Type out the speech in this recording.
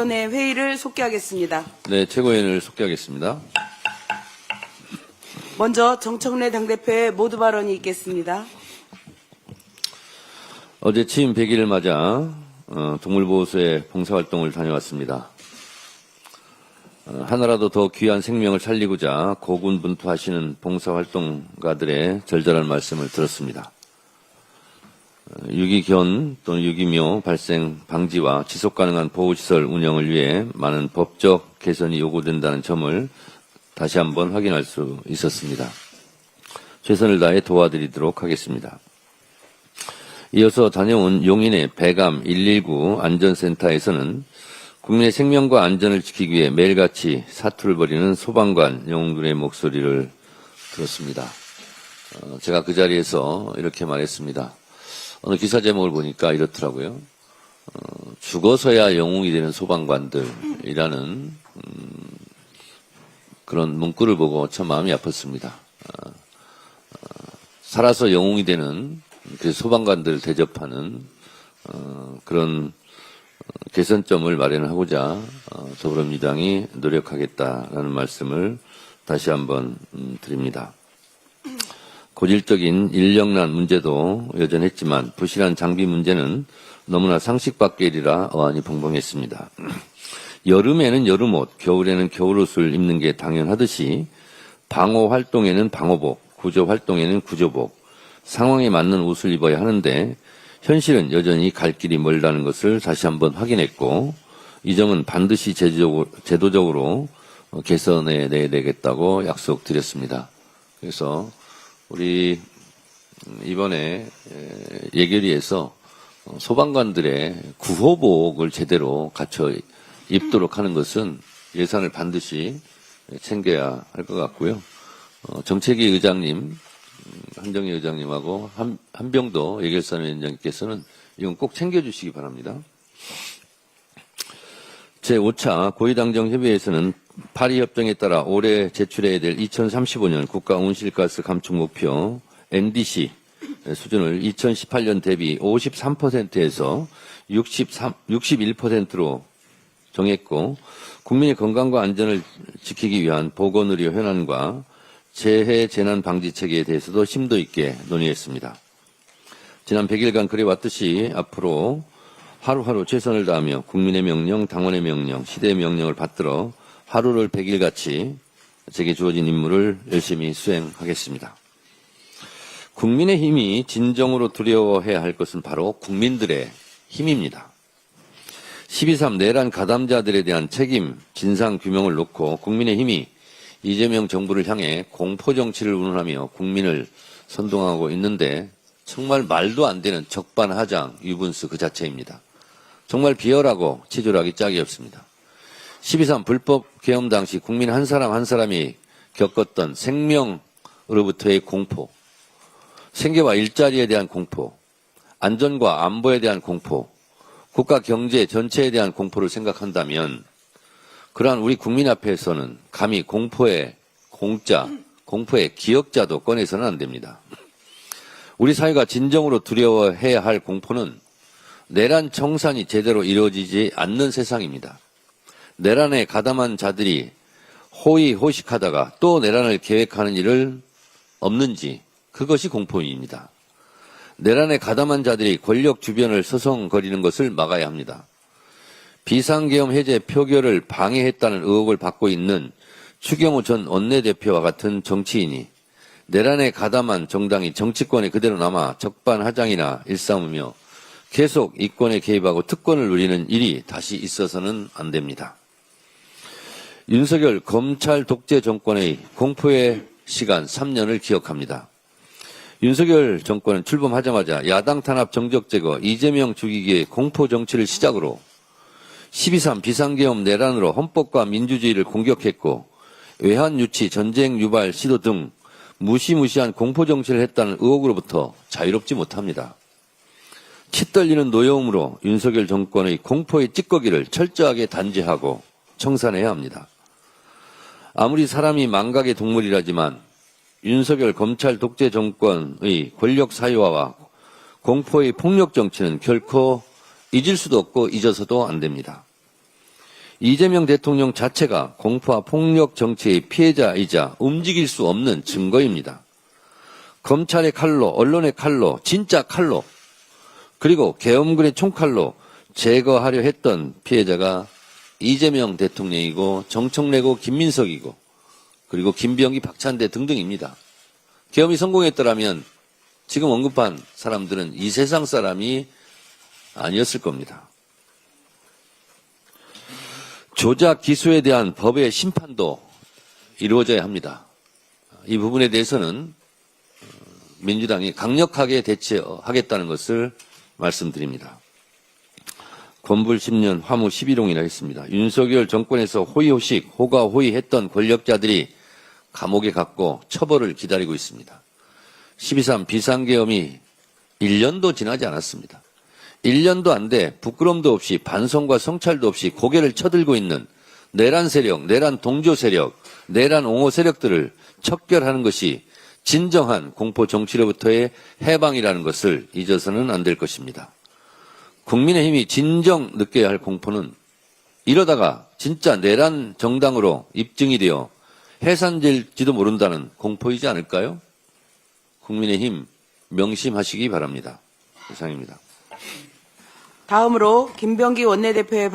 최고위원회 회의를 속개하겠습니다. 네, 최고위원을 속개하겠습니다. 먼저 정청래 당대표의 모두 발언이 있겠습니다. 어제 취임 100일을 맞아 동물보호소에 봉사활동을 다녀왔습니다. 하나라도 더 귀한 생명을 살리고자 고군분투하시는 봉사활동가들의 절절한 말씀을 들었습니다. 유기견 또는 유기묘 발생 방지와 지속가능한 보호시설 운영을 위해 많은 법적 개선이 요구된다는 점을 다시 한번 확인할 수 있었습니다. 최선을 다해 도와드리도록 하겠습니다. 이어서 다녀온 용인의 배감 119 안전센터에서는 국민의 생명과 안전을 지키기 위해 매일같이 사투를 벌이는 소방관 영웅들의 목소리를 들었습니다. 제가 그 자리에서 이렇게 말했습니다. 어느 기사 제목을 보니까 이렇더라고요. 죽어서야 영웅이 되는 소방관들이라는 그런 문구를 보고 참 마음이 아팠습니다. 살아서 영웅이 되는 그 소방관들을 대접하는 그런 개선점을 마련하고자 더불어민주당이 노력하겠다라는 말씀을 다시 한번 드립니다. 고질적인 인력난 문제도 여전했지만 부실한 장비 문제는 너무나 상식 밖의 일이라 어안이 벙벙했습니다. 여름에는 여름옷, 겨울에는 겨울옷을 입는 게 당연하듯이 방호활동에는 방호복, 구조활동에는 구조복, 상황에 맞는 옷을 입어야 하는데 현실은 여전히 갈 길이 멀다는 것을 다시 한번 확인했고 이 점은 반드시 제도적으로 개선해 내야 되겠다고 약속드렸습니다. 그래서 우리 이번에 예결위에서 소방관들의 구호복을 제대로 갖춰 입도록 하는 것은 예산을 반드시 챙겨야 할 것 같고요. 정책위 의장님, 한정희 의장님하고 한병도 예결산위원장님께서는 이건 꼭 챙겨주시기 바랍니다. 제5차 고위당정협의회에서는 파리협정에 따라 올해 제출해야 될 2035년 국가온실가스 감축 목표 NDC 수준을 2018년 대비 53%에서 61%로 정했고 국민의 건강과 안전을 지키기 위한 보건의료 현안과 재해 재난 방지 체계에 대해서도 심도 있게 논의했습니다. 지난 100일간 그래왔듯이 앞으로 하루하루 최선을 다하며 국민의 명령, 당원의 명령, 시대의 명령을 받들어 하루를 100일같이 제게 주어진 임무를 열심히 수행하겠습니다. 국민의 힘이 진정으로 두려워해야 할 것은 바로 국민들의 힘입니다. 12.3 내란 가담자들에 대한 책임, 진상 규명을 놓고 국민의 힘이 이재명 정부를 향해 공포정치를 운운하며 국민을 선동하고 있는데 정말 말도 안 되는 적반하장, 유분수 그 자체입니다. 정말 비열하고 치졸하기 짝이 없습니다. 12.3 불법 계엄 당시 국민 한 사람 한 사람이 겪었던 생명으로부터의 공포, 생계와 일자리에 대한 공포, 안전과 안보에 대한 공포, 국가 경제 전체에 대한 공포를 생각한다면 그러한 우리 국민 앞에서는 감히 공포의 공자, 공포의 기억자도 꺼내서는 안 됩니다. 우리 사회가 진정으로 두려워해야 할 공포는 내란 청산이 제대로 이루어지지 않는 세상입니다. 내란에 가담한 자들이 호의호식하다가 또 내란을 계획하는 일을 없는지 그것이 공포입니다. 내란에 가담한 자들이 권력 주변을 서성거리는 것을 막아야 합니다. 비상계엄 해제 표결을 방해했다는 의혹을 받고 있는 추경호 전 원내대표와 같은 정치인이 내란에 가담한 정당이 정치권에 그대로 남아 적반하장이나 일삼으며 계속 이권에 개입하고 특권을 누리는 일이 다시 있어서는 안 됩니다. 윤석열 검찰 독재 정권의 공포의 시간 3년을 기억합니다. 윤석열 정권은 출범하자마자 야당 탄압 정적 제거, 이재명 죽이기의 공포 정치를 시작으로 12.3 비상계엄 내란으로 헌법과 민주주의를 공격했고 외환 유치, 전쟁 유발 시도 등 무시무시한 공포 정치를 했다는 의혹으로부터 자유롭지 못합니다. 치떨리는 노여움으로 윤석열 정권의 공포의 찌꺼기를 철저하게 단죄하고 청산해야 합니다. 아무리 사람이 망각의 동물이라지만 윤석열 검찰 독재 정권의 권력 사유화와 공포의 폭력 정치는 결코 잊을 수도 없고 잊어서도 안 됩니다. 이재명 대통령 자체가 공포와 폭력 정치의 피해자이자 움직일 수 없는 증거입니다. 검찰의 칼로, 언론의 칼로, 진짜 칼로, 그리고 계엄군의 총칼로 제거하려 했던 피해자가 이재명 대통령이고 정청래고 김민석이고 그리고 김병기, 박찬대 등등입니다. 계엄이 성공했더라면 지금 언급한 사람들은 이 세상 사람이 아니었을 겁니다. 조작 기소에 대한 법의 심판도 이루어져야 합니다. 이 부분에 대해서는 민주당이 강력하게 대처하겠다는 것을 말씀드립니다. 건불 10년 화무 11홍이라 했습니다. 윤석열 정권에서 호의호식, 호가호의했던 권력자들이 감옥에 갔고 처벌을 기다리고 있습니다. 12.3 비상계엄이 1년도 지나지 않았습니다. 1년도 안 돼 부끄럼도 없이 반성과 성찰도 없이 고개를 쳐들고 있는 내란 세력, 내란 동조 세력, 내란 옹호 세력들을 척결하는 것이 진정한 공포 정치로부터의 해방이라는 것을 잊어서는 안 될 것입니다. 국민의힘이 진정 느껴야 할 공포는 이러다가 진짜 내란 정당으로 입증이 되어 해산될지도 모른다는 공포이지 않을까요? 국민의힘 명심하시기 바랍니다. 이상입니다. 다음으로 김병기 원내대표의